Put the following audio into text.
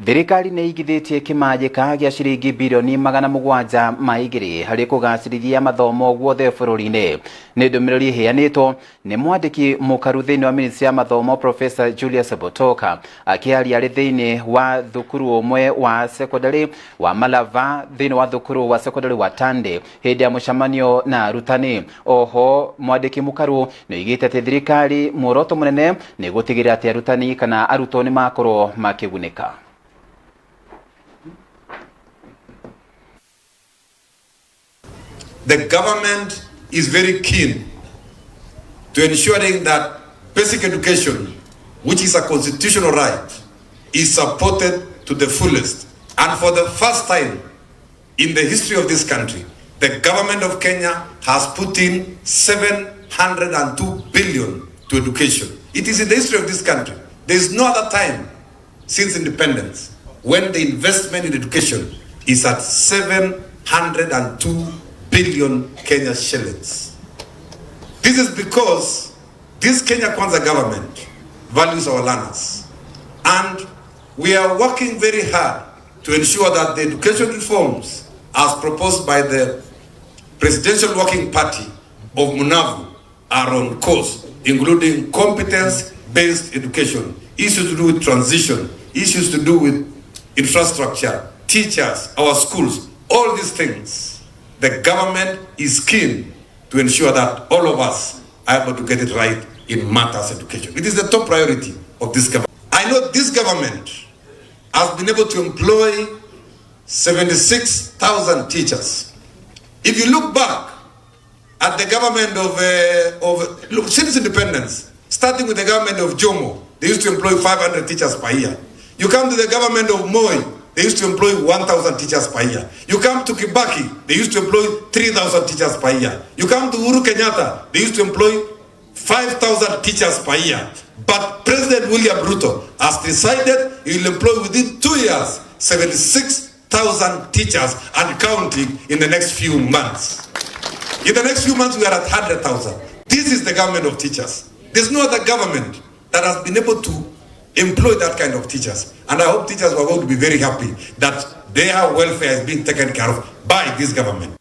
Thirikari nĩ igithĩtie kimnjika gĩa ciringi mbirioni 700 harĩ kugacirithia mathomo guothe bũrũri-inĩ. Nĩ ndũmĩrĩri ĩheanĩtwo nĩ mwandĩki mũkaru thĩinĩ wa Ministry ya Mathomo Professor Julius Botoka akĩaria arĩ thĩinĩ wa thukuru ũmwe wa secondary wa Malava thĩinĩ wa thukuru wa secondary wa Tande hĩndĩ ya mũcemanio na arutani. Oho mwandĩki mũkaru nĩ oigĩte atĩ thirikari muoroto mũnene nĩ gũtigĩrĩra atĩ arutani kana arutwo nĩ makorwo makĩgunĩka. The government is very keen to ensuring that basic education, which is a constitutional right, is supported to the fullest. And for the first time in the history of this country, the government of Kenya has put in 702 billion to education. It is in the history of this country. There is no other time since independence when the investment in education is at 702 billion Kenya shillings. This is because this Kenya Kwanza government values our learners. And we are working very hard to ensure that the education reforms as proposed by the Presidential Working Party of Munavu are on course, including competence-based education, issues to do with transition, issues to do with infrastructure, teachers, our schools, all these things. The government is keen to ensure that all of us are able to get it right in matters of education. It is the top priority of this government. I know this government has been able to employ 76,000 teachers. If you look back at the government look, since independence, starting with the government of Jomo, they used to employ 500 teachers per year. You come to the government of Moi, they used to employ 1,000 teachers per year. You come to Kibaki, they used to employ 3,000 teachers per year. You come to Uhuru Kenyatta, they used to employ 5,000 teachers per year. But President William Ruto has decided he will employ within 2 years 76,000 teachers and counting in the next few months. In the next few months, we are at 100,000. This is the government of teachers. There's no other government that has been able to employ that kind of teachers. And I hope teachers are going to be very happy that their welfare is being taken care of by this government.